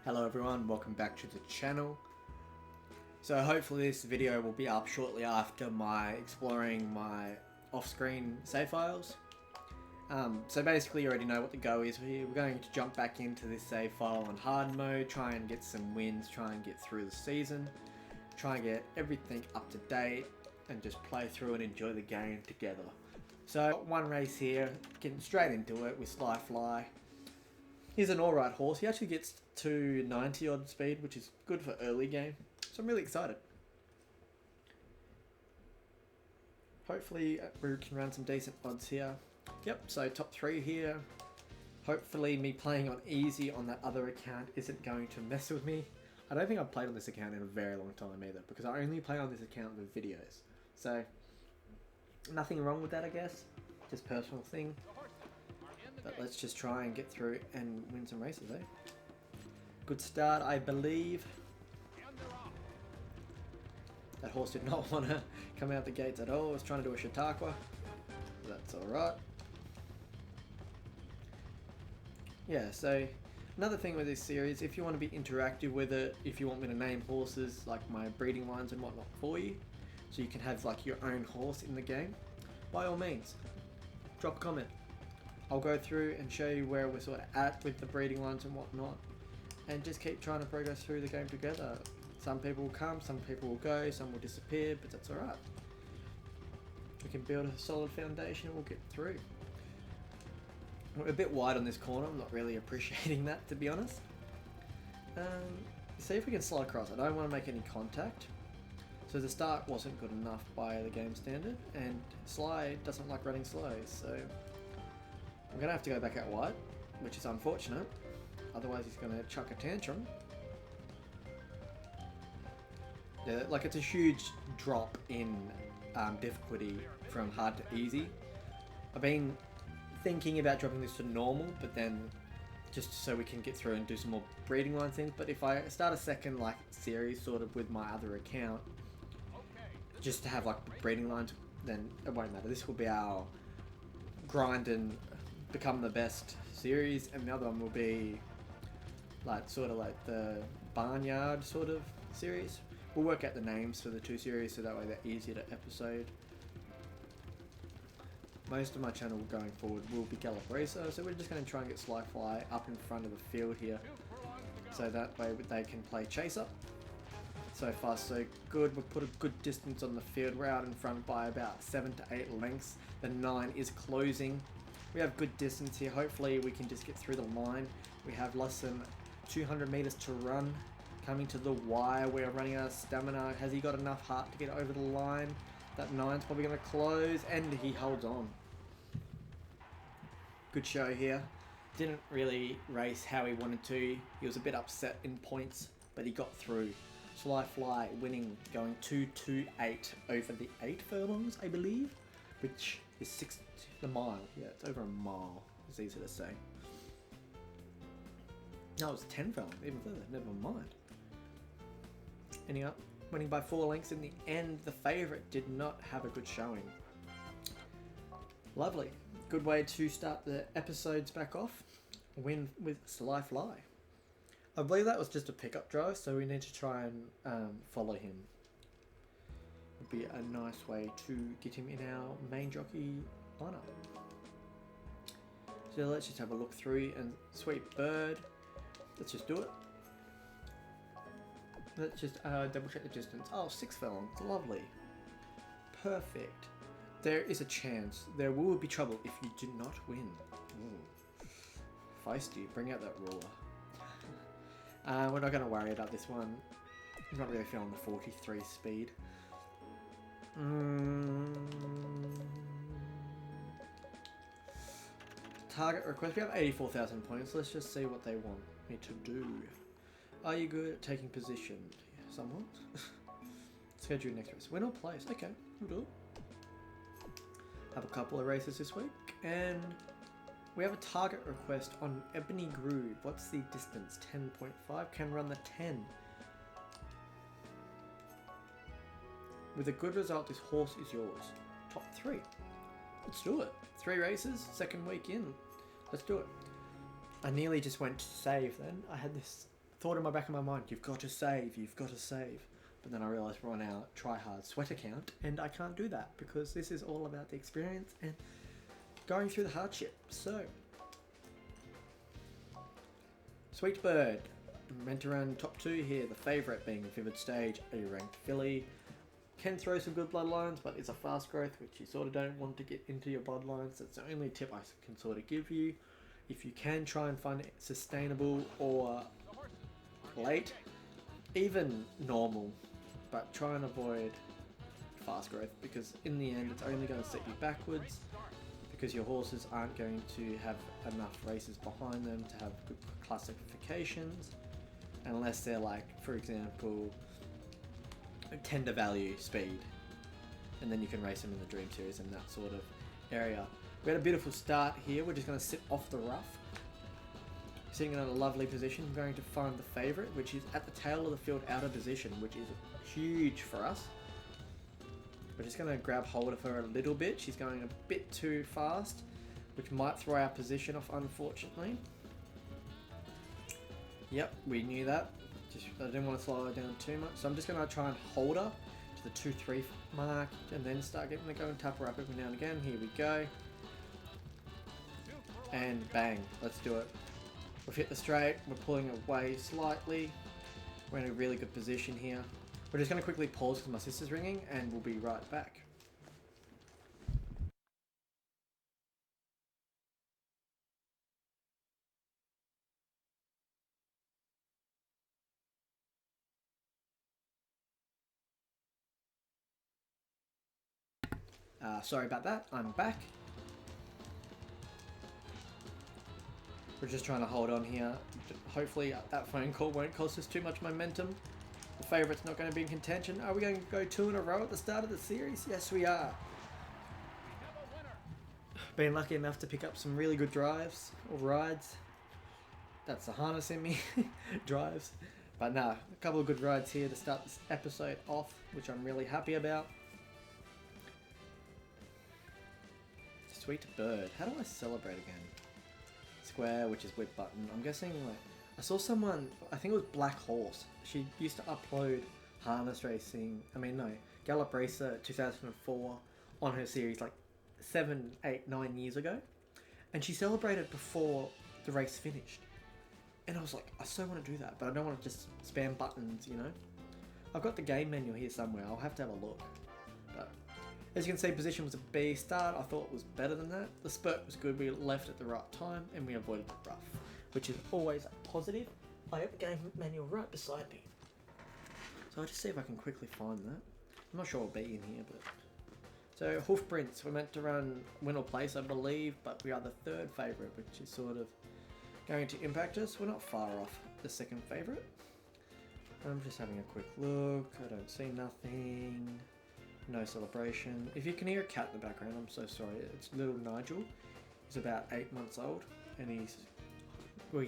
Hello everyone, welcome back to the channel. So hopefully this video will be up shortly after my exploring my off-screen save files. So basically you already know what the go is here. We're going to jump back into this save file on hard mode, try and get some wins, try and get through the season, try and get everything up to date and just play through and enjoy the game together. So one race here, getting straight into it with Sly Fly. He's an alright horse. He actually gets to 90 odd speed, which is good for early game. So I'm really excited. Hopefully we can run some decent odds here. Yep, so top 3 here. Hopefully me playing on easy on that other account isn't going to mess with me. I don't think I've played on this account in a very long time either, because I only play on this account with videos. So nothing wrong with that, I guess. Just personal thing. But let's just try and get through and win some races, eh? Good start, I believe. That horse did not want to come out the gates at all. I was trying to do a Chautauqua. That's alright. Yeah, so another thing with this series, if you want to be interactive with it, if you want me to name horses, like my breeding lines and whatnot for you, so you can have like your own horse in the game, by all means, drop a comment. I'll go through and show you where we're sort of at with the breeding lines and whatnot, and just keep trying to progress through the game together. Some people will come, some people will go, some will disappear, but that's alright. We can build a solid foundation and we'll get through. We're a bit wide on this corner, I'm not really appreciating that, to be honest. See if we can slide across. I don't want to make any contact. So the start wasn't good enough by the game standard, and Sly doesn't like running slow, so I'm going to have to go back out wide, which is unfortunate. Otherwise he's going to chuck a tantrum. Yeah, like it's a huge drop in difficulty from hard to easy. I've been thinking about dropping this to normal, but then just so we can get through and do some more breeding line things. But if I start a second like series sort of with my other account, just to have like breeding lines, then it won't matter. This will be our grind and become the best series, and the other one will be like sort of like the barnyard sort of series. We'll work out the names for the two series so that way they're easier to episode. Most of my channel going forward will be Gallop Racer, so we're just going to try and get Sly Fly up in front of the field here, so that way they can play chase up. So far so good. We've put a good distance on the field. We're out in front by about 7 to 8 lengths. The 9 is closing. We have good distance here. Hopefully we can just get through the line. We have less than 200 meters to run. Coming to the wire, we're running out of stamina. Has he got enough heart to get over the line? That 9's probably going to close, and he holds on. Good show here. Didn't really race how he wanted to. He was a bit upset in points, but he got through. Sly Fly winning, going 2-2-8 over the 8 furlongs, I believe, which is 6 the mile. Yeah, it's over a mile. It's easy to say. No, it was 10 furlongs, even further. Never mind. Ending up winning by 4 lengths in the end. The favourite did not have a good showing. Lovely. Good way to start the episodes back off. Win with Sly Fly. I believe that was just a pickup drive, so we need to try and follow him. Would be a nice way to get him in our main jockey lineup. So let's just have a look through, and Sweet Bird. Let's just do it. Let's just double check the distance. Oh, 6 furlongs. Lovely. Perfect. There is a chance. There will be trouble if you do not win. Ooh. Feisty. Bring out that ruler. We're not going to worry about this one. I'm not really feeling the 43 speed. Target request. We have 84,000 points. Let's just see what they want me to do. Are you good at taking position? Yeah, somewhat. Schedule next race. Win or place? Okay, we'll do it. Have a couple of races this week, and we have a target request on Ebony Groove. What's the distance? 10.5. Can run the 10. With a good result, this horse is yours. Top 3. Let's do it. 3 races, second week in. Let's do it. I nearly just went to save then. I had this thought in my back of my mind, you've got to save, you've got to save. But then I realised we're on our try-hard sweat account, and I can't do that because this is all about the experience and going through the hardship. So, Sweet Bird, meant to run top 2 here. The favourite being Vivid Stage, a ranked filly. Can throw some good bloodlines, but it's a fast growth, which you sort of don't want to get into your bloodlines. That's the only tip I can sort of give you. If you can try and find it sustainable or late, even normal, but try and avoid fast growth, because in the end it's only going to set you backwards, because your horses aren't going to have enough races behind them to have good classifications, unless they're like, for example, tender value speed, and then you can race them in the Dream Series in that sort of area. We had a beautiful start here. We're just going to sit off the rough, sitting in a lovely position. I'm going to find the favourite, which is at the tail of the field, out of position, which is huge for us. We're just going to grab hold of her a little bit. She's going a bit too fast, which might throw our position off, unfortunately. Yep, we knew that. I didn't want to slow her down too much, so I'm just going to try and hold her to the 2-3 mark, and then start getting her going, tap her up every now and again. Here we go. And bang, let's do it. We've hit the straight, we're pulling away slightly. We're in a really good position here. We're just going to quickly pause because my sister's ringing, and we'll be right back. Sorry about that, I'm back. We're just trying to hold on here. Hopefully that phone call won't cost us too much momentum. The favourite's not going to be in contention. Are we going to go 2 in a row at the start of the series? Yes, we are. Been lucky enough to pick up some really good drives or rides. That's the harness in me. Drives. But nah, a couple of good rides here to start this episode off, which I'm really happy about. Sweet Bird. How do I celebrate again? Square, which is whip button. I'm guessing, like, I saw someone, I think it was Black Horse. She used to upload harness racing, Gallop Racer 2004 on her series like 7, 8, 9 years ago. And she celebrated before the race finished. And I was like, I so want to do that, but I don't want to just spam buttons, you know? I've got the game manual here somewhere. I'll have to have a look. But as you can see, position was a B. Start, I thought was better than that. The spurt was good. We left at the right time and we avoided the rough, which is always a positive. I have the game manual right beside me, so I'll just see if I can quickly find that. I'm not sure it'll be in here, but... So, Hoof Prince, we're meant to run win or place, I believe, but we are the 3rd favourite, which is sort of going to impact us. We're not far off the 2nd favourite. I'm just having a quick look. I don't see nothing. No celebration. If you can hear a cat in the background, I'm so sorry. It's little Nigel. He's about 8 months old, and he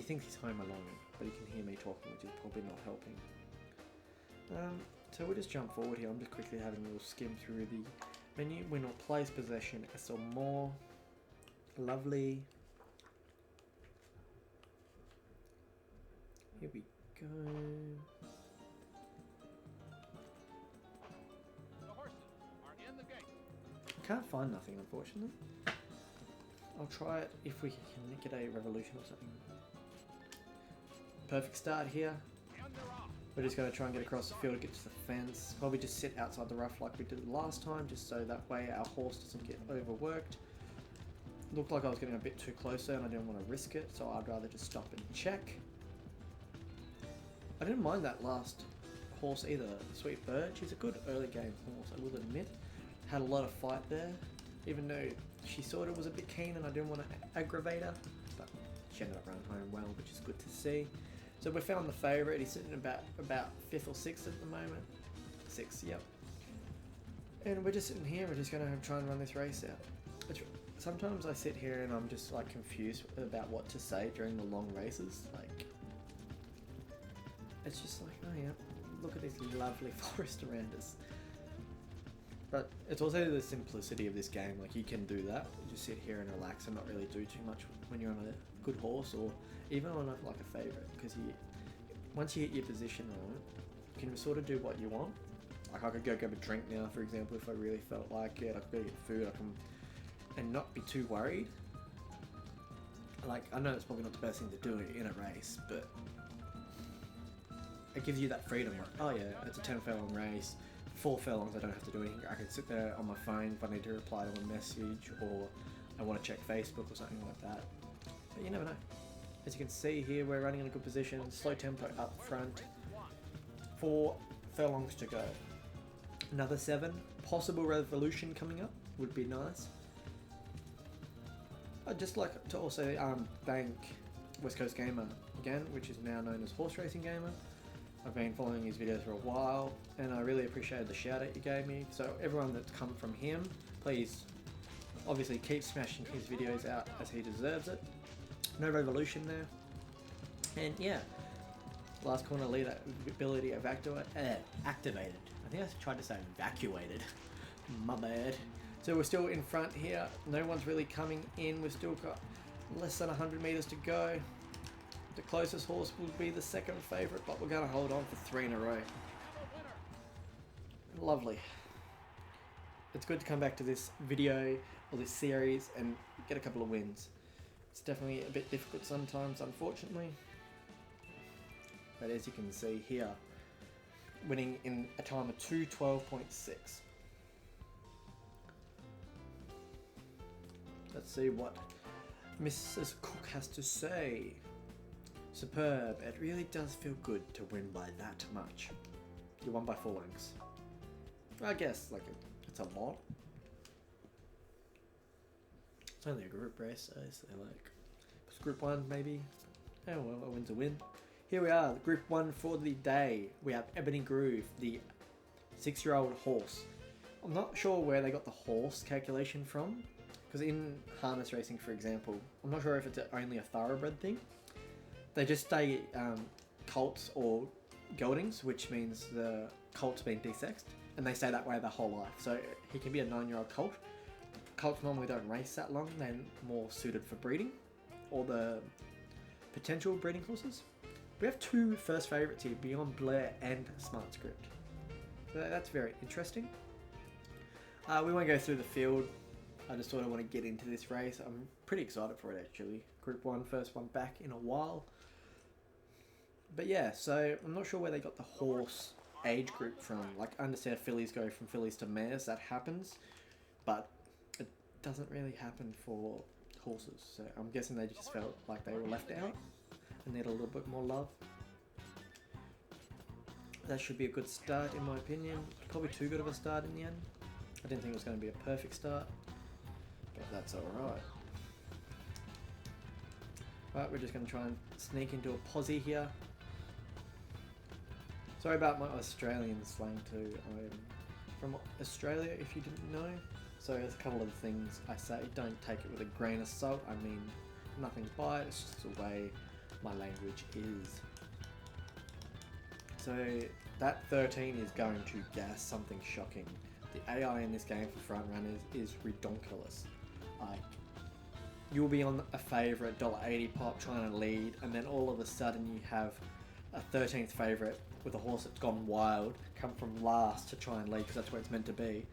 thinks he's home alone, but he can hear me talking, which is probably not helping. So we'll just jump forward here. I'm just quickly having a little skim through the menu. Win or place, possession, SL more. Lovely. Here we go. Can't find nothing, unfortunately. I'll try it if we can get a revolution or something. Perfect start here. We're just going to try and get across the field to get to the fence. Probably just sit outside the rough like we did last time, just so that way our horse doesn't get overworked. Looked like I was getting a bit too close there and I didn't want to risk it, so I'd rather just stop and check. I didn't mind that last horse either, Sweet Bird. She's a good early game horse, I will admit. Had a lot of fight there, even though she sort of was a bit keen and I didn't want to aggravate her, but she ended up running home well, which is good to see. So we found the favourite. He's sitting about 5th or 6th at the moment. 6th, yep. And we're just sitting here. We're just going to try and run this race out. Sometimes I sit here and I'm just like confused about what to say during the long races. Like, it's just like, oh yeah, look at this lovely forest around us. But it's also the simplicity of this game. Like, you can do that. You just sit here and relax and not really do too much when you're on a good horse or even on like a favourite, because once you hit your position on it, you can sort of do what you want. Like I could go grab a drink now, for example, if I really felt like it. I could go get food, and not be too worried. Like, I know it's probably not the best thing to do in a race, but it gives you that freedom. Like, oh yeah, it's a 10 furlong race. 4 furlongs, I don't have to do anything. I can sit there on my phone if I need to reply to a message, or I want to check Facebook or something like that. But you never know. As you can see here, we're running in a good position. Slow tempo up front. 4 furlongs to go. Another 7. Possible revolution coming up would be nice. I'd just like to also thank West Coast Gamer again, which is now known as Horse Racing Gamer. I've been following his videos for a while, and I really appreciated the shout out you gave me. So everyone that's come from him, please obviously keep smashing his videos out as he deserves it. No revolution there. And yeah, last corner leader ability activated. I think I tried to say evacuated. My bad. So we're still in front here. No one's really coming in. We've still got less than 100 meters to go. The closest horse will be the second favorite, but we're going to hold on for 3 in a row. Lovely. It's good to come back to this video or this series and get a couple of wins. It's definitely a bit difficult sometimes, unfortunately. But as you can see here, winning in a time of 2:12.6. Let's see what Mrs. Cook has to say. Superb. It really does feel good to win by that much. You won by 4 lengths. I guess like it's a lot. It's only a group race, so like it's group 1 maybe. Oh well, a win's a win. Here we are, group 1 for the day. We have Ebony Groove, the 6-year-old horse. I'm not sure where they got the horse calculation from, because in harness racing, for example, I'm not sure if it's only a thoroughbred thing. They just say colts or geldings, which means the colt's been desexed, and they stay that way their whole life. So he can be a 9-year-old colt. Colts normally don't race that long, they're more suited for breeding, or the potential breeding horses. We have 2 first favourites here, Beyond Blair and Smart Script. So that's very interesting. We won't go through the field. I just sort of want to get into this race. I'm pretty excited for it actually. Group 1, first one back in a while. But yeah, so I'm not sure where they got the horse age group from. Like, I understand fillies go from fillies to mares, that happens. But it doesn't really happen for horses. So I'm guessing they just felt like they were left out and need a little bit more love. That should be a good start in my opinion. Probably too good of a start in the end. I didn't think it was going to be a perfect start, but that's alright. Right, we're just going to try and sneak into a posse here. Sorry about my Australian slang too. I'm from Australia, if you didn't know. So there's a couple of things I say. Don't take it with a grain of salt. I mean, nothing by it. It's just the way my language is. So that 13 is going to gas something shocking. The AI in this game for front runners is redonkulous. Like, you'll be on a favourite $1.80 pop trying to lead, and then all of a sudden you have a 13th favourite with a horse that's gone wild come from last to try and lead because that's where it's meant to be,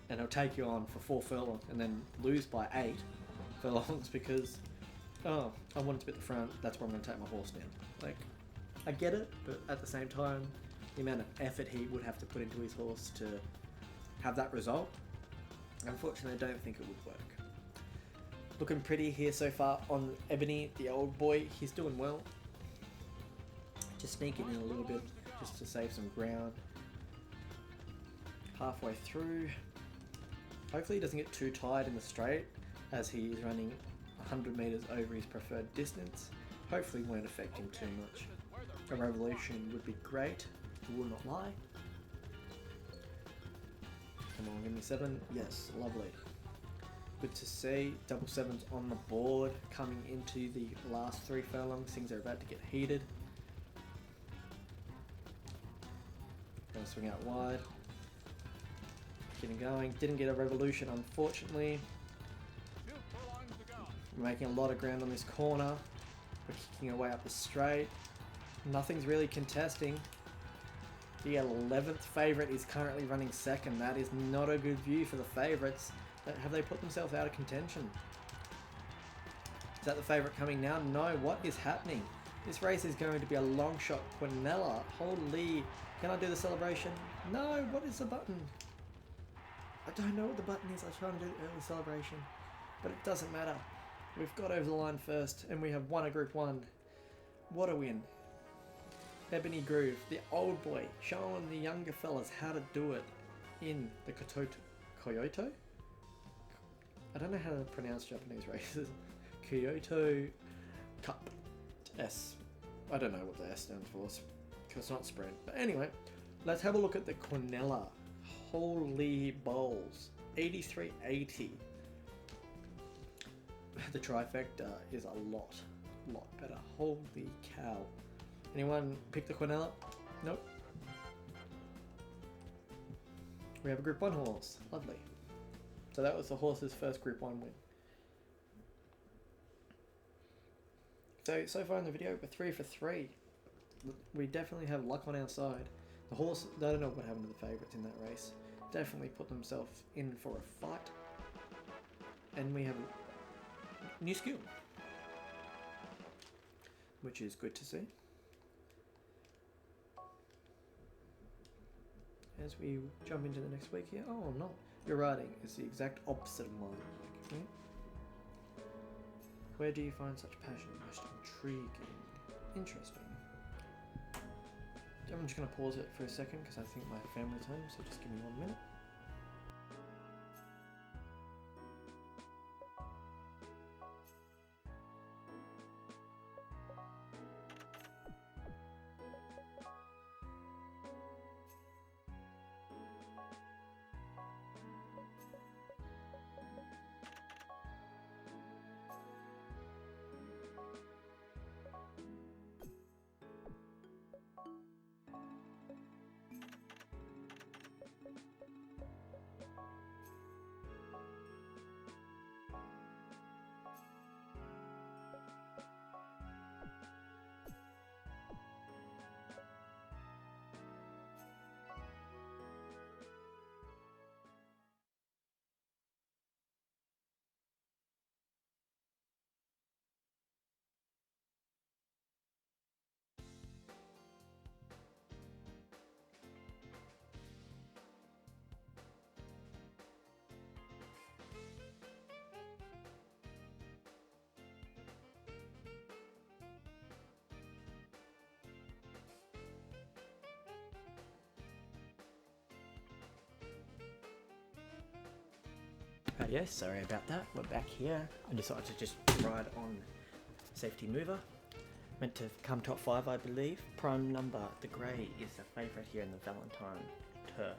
and it'll take you on for 4 furlongs and then lose by 8 furlongs because, oh, I wanted to be at the front, that's where I'm going to take my horse down. Like, I get it, but at the same time, the amount of effort he would have to put into his horse to have that result, unfortunately I don't think it would work. Looking pretty here so far on Ebony, the old boy. He's doing well. Just sneaking in a little bit just to save some ground. Halfway through. Hopefully he doesn't get too tired in the straight as he is running 100 meters over his preferred distance. Hopefully it won't affect him too much. A revolution would be great, I will not lie. Come on, give me 7. Yes, lovely. Good to see. Double 7s on the board. Coming into the last 3 furlongs, things are about to get heated. Gonna swing out wide. Getting going. Didn't get a revolution, unfortunately. We're making a lot of ground on this corner. We're kicking our way up the straight. Nothing's really contesting. The 11th favourite is currently running second. That is not a good view for the favourites. Have they put themselves out of contention? Is that the favourite coming now? No, what is happening? This race is going to be a long shot. Quinella, holy, can I do the celebration? No, what is the button? I don't know what the button is. I try and do the early celebration, but it doesn't matter. We've got over the line first, and we have won a Group 1. What a win. Ebony Groove, the old boy, showing the younger fellas how to do it in the Kyoto? I don't know how to pronounce Japanese races. Kyoto Cup S. I don't know what the S stands for, because it's not sprint. But anyway, let's have a look at the Quinella. Holy balls. 83.80. The trifecta is a lot better. Holy cow. Anyone pick the Quinella? Nope. We have a Group 1 horse. Lovely. So that was the horse's first Group 1 win. So far in the video, we're 3 for 3. We definitely have luck on our side. The horse, I don't know what happened to the favourites in that race. Definitely put themselves in for a fight. And we have a new skill, which is good to see. As we jump into the next week here. Oh, no. Your riding is the exact opposite of mine. Okay. Where do you find such passion? Most intriguing. Interesting. I'm just going to pause it for a second because I think my family's home, so just give me 1 minute. Yes, sorry about that. We're back here. I decided to just ride on Safety Mover. Meant to come top 5, I believe. Prime number, the grey, is the favourite here in the Valentine Tour.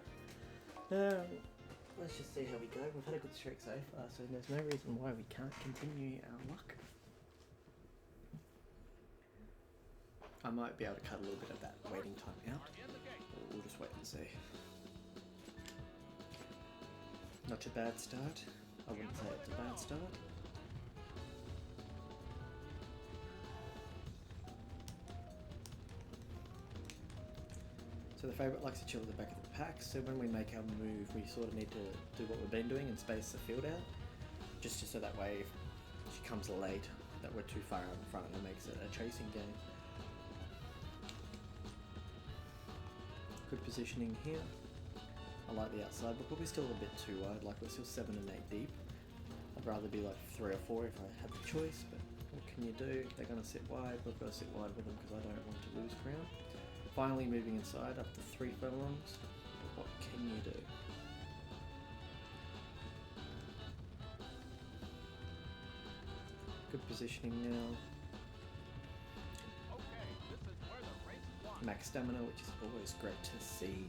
Let's just see how we go. We've had a good streak so far, so there's no reason why we can't continue our luck. I might be able to cut a little bit of that waiting time out. We'll just wait and see. Not a bad start. I wouldn't say it's a bad start. So the favourite likes to chill at the back of the pack, so when we make our move we sort of need to do what we've been doing and space the field out. Just so that way if she comes late that we're too far out in front and it makes it a chasing game. Good positioning here. I like the outside, but probably still a bit too wide, like we're still 7 and 8 deep. I'd rather be like 3 or 4 if I had the choice, but what can you do? They're going to sit wide, we've got to sit wide with them because I don't want to lose ground. Finally moving inside up to 3 furlongs, but what can you do? Good positioning now. Max stamina, which is always great to see.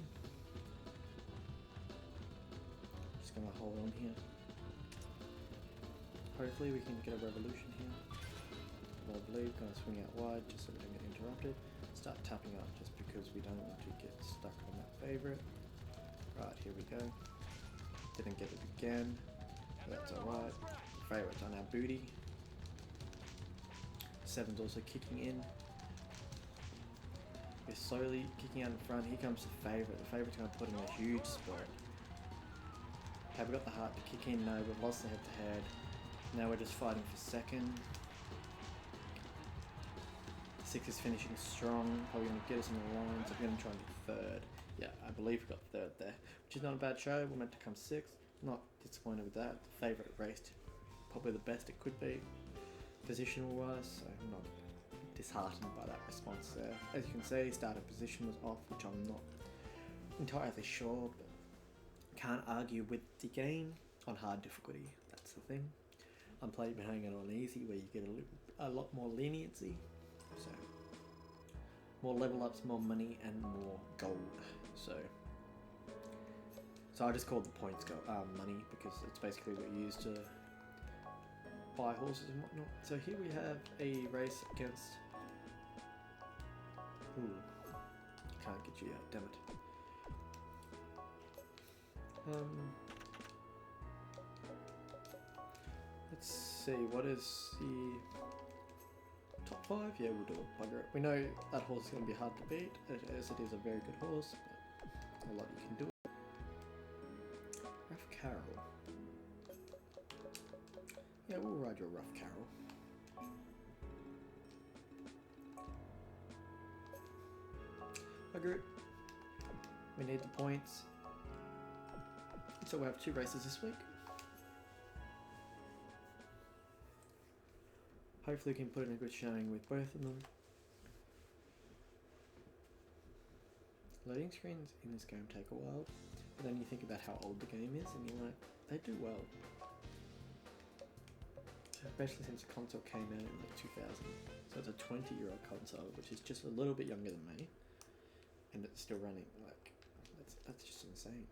Just gonna hold on here. Hopefully we can get a revolution here. Lovely, gonna swing out wide just so we don't get interrupted. Start tapping up just because we don't want to get stuck on that favourite. Right, here we go. Didn't get it again. That's alright. Favourite's on our booty. 7's also kicking in. We're slowly kicking out in front. Here comes the favourite. The favourite's going to put in a huge spurt. Have we got the heart to kick in? No, we've lost the head to head. Now we're just fighting for second. 6 is finishing strong. Probably going to get us in the line, so we're going to try and get third. Yeah, I believe we got third there, which is not a bad show. We're meant to come 6th. Not disappointed with that. The favourite raced probably the best it could be, positional wise, so I'm not disheartened by that response there. As you can see, starting position was off, which I'm not entirely sure, but can't argue with the game on hard difficulty. That's the thing. I'm playing behind it on easy, where you get a lot more leniency, so more level ups, more money, and more gold. So I just called the points money because it's basically what you use to buy horses and whatnot. So here we have a race against. Ooh, can't get you out, damn it. Let's see, what is the top 5? Yeah, we'll do it. Bugger it. We know that horse is going to be hard to beat, as it is a very good horse, but a lot you can do. Rough Carol. Yeah, we'll ride your Rough Carol. Bugger it. We need the points. So we'll have 2 races this week. Hopefully we can put in a good showing with both of them. Loading screens in this game take a while, but then you think about how old the game is and you're like, they do well. Especially since the console came out in like 2000. So it's a 20-year-old console, which is just a little bit younger than me. And it's still running, like, that's just insane.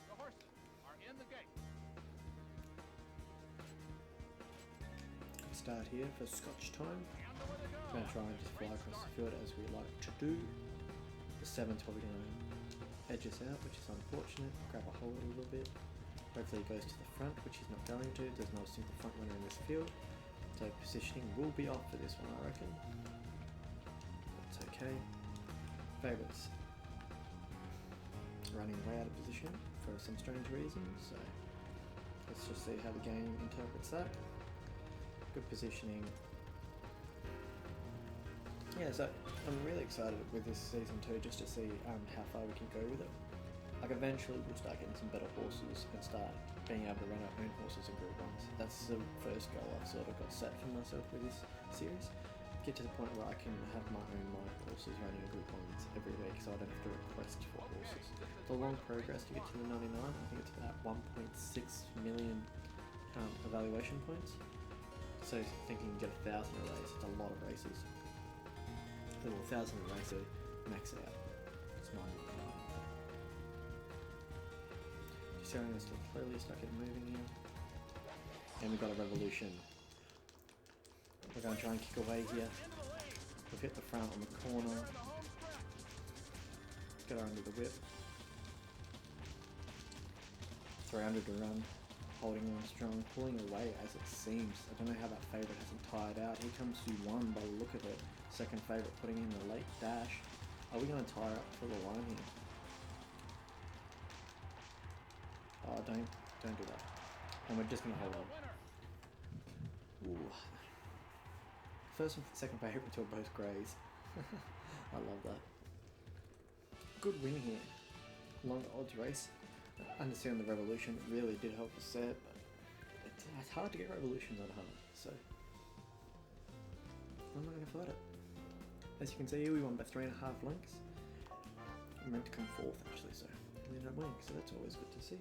The horses are in the gate. Start here for Scotch time. I'm going to try and just fly across the field as we like to do. The 7's probably going to edge us out, which is unfortunate. Grab a hold a little bit. Hopefully he goes to the front, which he's not going to. There's no single front runner in this field. So positioning will be off for this one, I reckon. That's okay. Favourites running way out of position for some strange reason, so let's just see how the game interprets that. Good positioning. Yeah, so I'm really excited with this season 2 just to see how far we can go with it. Like eventually we'll start getting some better horses and start being able to run our own horses in Group 1s. That's the first goal I've sort of got set for myself with this series. Get to the point where I can have my own horses running in Group 1s every week, so I don't have to request for horses. It's a long progress to get to the 99. I think it's about 1.6 million evaluation points. So thinking you can get 1,000 a race, it's a lot of races. Well, 1,000 a race to max out. It's mine. Just showing us to clearly start getting moving here. And we've got a revolution. We're going to try and kick away here. We've hit the front on the corner. Get her under the whip. 300 to run. Holding on strong. Pulling away as it seems. I don't know how that favourite hasn't tired out. Here comes Su1 by the look of it. Second favourite putting in the late dash. Are we going to tire up for the line here? Oh, don't do that. And we're just going to hold on. Ooh. First and second favourite until both greys. I love that. Good win here. Long odds race. I understand the revolution really did help us set, but it's hard to get revolutions on hard, so I'm not going to fight it. As you can see here, we won by 3.5 lengths. We meant to come 4th actually, so we ended up winning, so that's always good to see.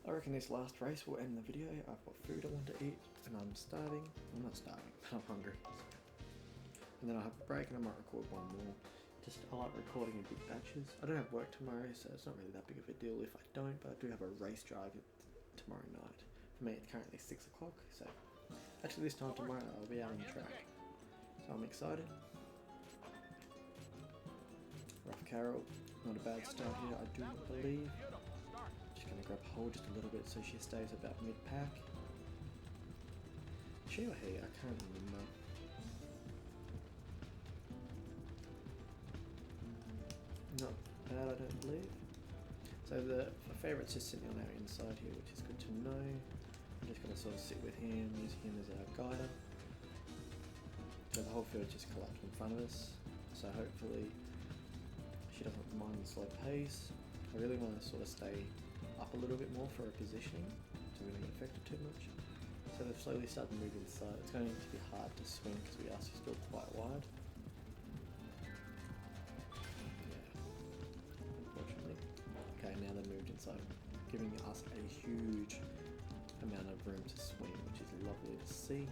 I reckon this last race will end the video. I've got food I want to eat, and I'm starving. I'm not starving, but I'm hungry. And then I'll have a break, and I might record one more. I like recording in big batches. I don't have work tomorrow, so it's not really that big of a deal if I don't, but I do have a race drive tomorrow night. For me, it's currently 6 o'clock, so actually this time tomorrow I'll be out on the track. So I'm excited. Rough Carol, not a bad start here, I do believe. Just going to grab hold just a little bit so she stays about mid-pack. She or he? I can't remember. Not bad, I don't believe. So the favourite's just sitting on our inside here, which is good to know. I'm just going to sort of sit with him, use him as our guider. So the whole field just collapsed in front of us. So hopefully she doesn't mind the slow pace. I really want to sort of stay up a little bit more for her positioning, so we don't get affected too much. So they've slowly started to move inside. It's going to be hard to swing because we are still quite wide. Unfortunately. Okay, now they've moved inside, giving us a huge amount of room to swing, which is lovely to see.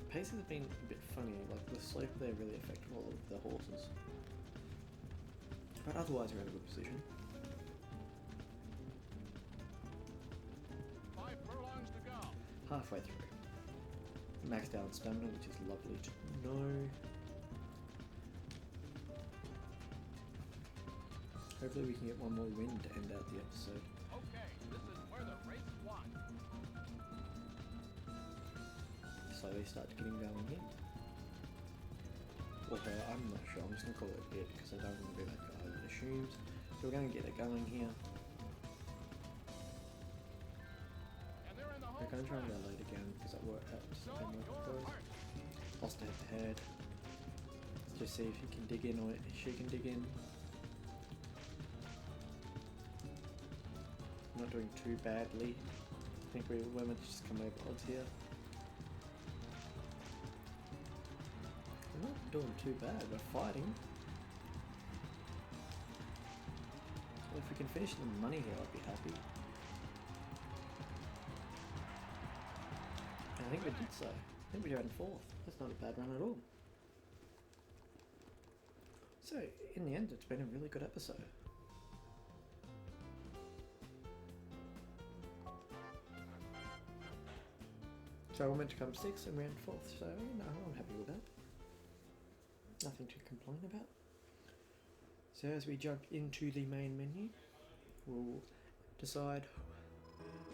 Paces have been a bit funny, like the slope there really affected all of the horses. But otherwise we're in a good position. 5 furlongs to go. Halfway through. Maxed out on stamina, which is lovely to know. Hopefully we can get one more win to end out the episode. Okay, this is where the race is won. Slowly start getting going here. Or her, I'm not sure, I'm just going to call it it because I don't want to be that guy that assumes. So we're going to get it going here. And they're in the home We're going to try and stretch. go late again because that worked out just So, didn't work your for us. heart. Lost head to head. Let's just see if he can dig in or she can dig in. Not doing too badly. I think we're meant to just come over odds here. We're not doing too bad, we're fighting. Well, if we can finish the money here, I'd be happy. And I think we did so. I think we ran fourth. That's not a bad run at all. So, in the end, it's been a really good episode. So we're meant to come 6th and ran 4th, so you know, I'm happy with that. Nothing to complain about. So as we jump into the main menu, we'll decide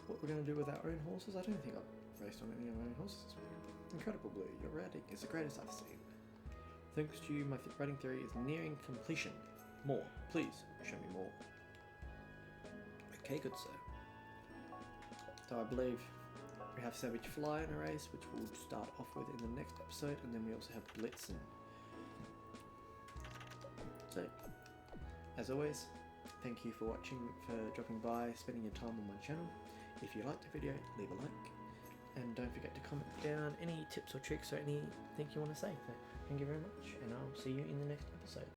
what we're going to do with our own horses. I don't think I've raced on any of our own horses this week. Incredible Blue, your riding is the greatest I've seen. Thanks to you, my riding theory is nearing completion. More, please, show me more. Okay, good sir. So I believe we have Savage Fly in a race, which we'll start off with in the next episode, and then we also have Blitzen. So, as always, thank you for watching, for dropping by, spending your time on my channel. If you liked the video, leave a like, and don't forget to comment down any tips or tricks or anything you want to say. Thank you very much, and I'll see you in the next episode.